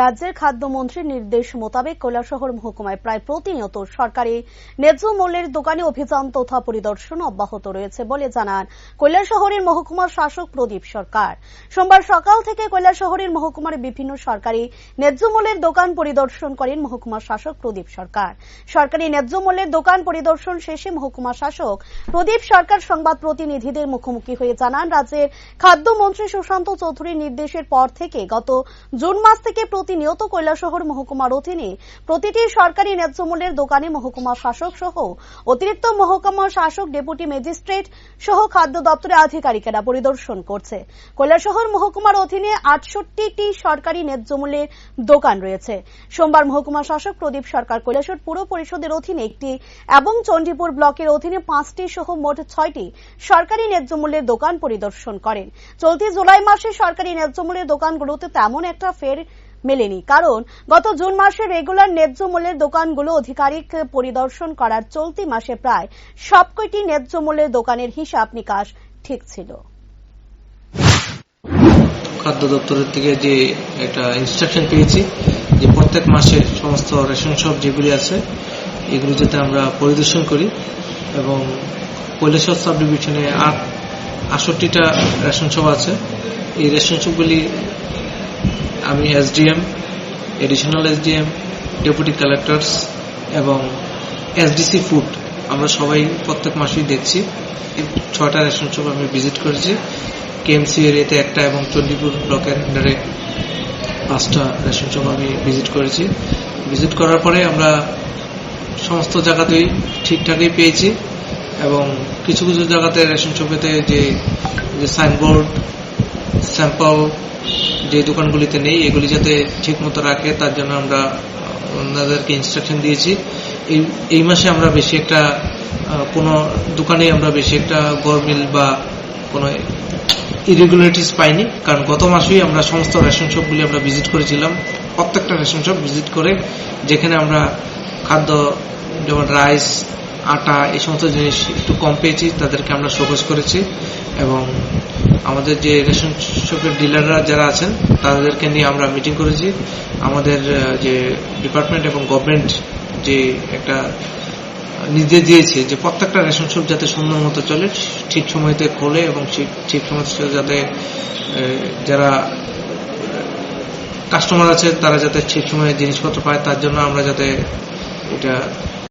রাজ্যের খাদ্যমন্ত্রীর নির্দেশ মোতাবেক কৈলাসহর মহকুমায় প্রায় প্রতিনিয়ত সরকারি ন্যায্য মূল্যের দোকানে অভিযান তথা পরিদর্শন অব্যাহত রয়েছে বলে জানান কৈলাসহরের মহকুমা শাসক প্রদীপ সরকার। সোমবার সকাল থেকে কৈলাসহরের মহকুমার বিভিন্ন সরকারি ন্যায্য মূল্যের দোকান পরিদর্শন করেন মহকুমা শাসক প্রদীপ সরকার। সরকারি ন্যায্য মূল্যের দোকান পরিদর্শন শেষে মহকুমা শাসক প্রদীপ সরকার সংবাদ প্রতিনিধিদের মুখোমুখি হয়ে জানান, রাজ্যের খাদ্যমন্ত্রী সুশান্ত চৌধুরীর নির্দেশের পর থেকে গত জুন মাস থেকে প্রতিনিয়ত কৈলাসহর মহকুমার অধীনে প্রতিটি সরকারি ন্যায্য মূল্যের দোকানে মহকুমা শাসক সহ অতিরিক্ত মহকুমা শাসক, ডেপুটি ম্যাজিস্ট্রেট সহ খাদ্য দপ্তরের আধিকারিকেরা পরিদর্শন করছে। কৈলাসহর মহকুমার অধীনে 68টি সরকারি ন্যায্য মূল্যের দোকান রয়েছে। সোমবার মহকুমা শাসক প্রদীপ সরকার কৈলাসহর পুর পরিষদের অধীনে একটি এবং চণ্ডীপুর ব্লকের অধীনে 5টি সহ মোট 6টি সরকারি ন্যায্য মূল্যের দোকান পরিদর্শন করেন। চলতি জুলাই মাসে সরকারি ন্যায্য মূল্যের দোকানগুলোতে তেমন একটা ফের মেলেনি, কারণ গত জুন মাসে রেগুলার ন্যায্য মূল্যের দোকানগুলো আধিকারিক পরিদর্শন করার চলতি মাসে প্রায় সবকটি ন্যায্য মূল্যের দোকানের হিসাব নিকাশ ঠিক ছিল। খাদ্য দপ্তরের থেকে যে একটা ইনস্ট্রাকশন পেয়েছি যে প্রত্যেক মাসে সমস্ত রেশন শপ যেগুলি আছে এগুলি যাতে আমরা পরিদর্শন করি এবং কৈলাসহর সাব ডিভিশনে 68টা রেশন শপ আছে। এই রেশন শপগুলি আমি SDM, additional SDM, deputy collectors এবং এসডিসি ফুড আমরা সবাই প্রত্যেক মাসেই দেখছি। 6টা রেশন শপ আমি ভিজিট করেছি। কেএমসি এরিয়াতে একটা এবং চণ্ডীপুর ব্লকের আন্ডারে 5টা রেশন শপ আমি ভিজিট করেছি। ভিজিট করার পরে আমরা সমস্ত জায়গাতেই ঠিকঠাকই পেয়েছি এবং কিছু কিছু জায়গাতে রেশন শপেতে যে সাইনবোর্ড, স্যাম্পল যে দোকানগুলিতে নেই এগুলি যাতে ঠিক মতো রাখে তার জন্য আমরা ওনাদেরকে ইনস্ট্রাকশন দিয়েছি। এই মাসে আমরা বেশি একটা কোনো দোকানে আমরা বেশি একটা গরমিল বা কোনো ইরেগুলারিটিস পাইনি, কারণ গত মাসেই আমরা সমস্ত রেশন শপগুলি আমরা ভিজিট করেছিলাম। প্রত্যেকটা রেশন শপ ভিজিট করে যেখানে আমরা খাদ্য যেমন রাইস, আটা এই সমস্ত জিনিস একটু কম পেয়েছি তাদেরকে আমরা শোকজ করেছি এবং আমাদের যে রেশন শপের ডিলাররা যারা আছেন তাদেরকে নিয়ে আমরা মিটিং করেছি। আমাদের যে ডিপার্টমেন্ট এবং গভর্নমেন্ট যে একটা নির্দেশ দিয়েছে যে প্রত্যেকটা রেশন শপ যাতে সুন্দর মতো চলে, ঠিক সময়তে খোলে এবং ঠিক সময় যাতে যারা কাস্টমার আছে তারা যাতে ঠিক সময়ে জিনিসপত্র পায় তার জন্য আমরা যাতে এটা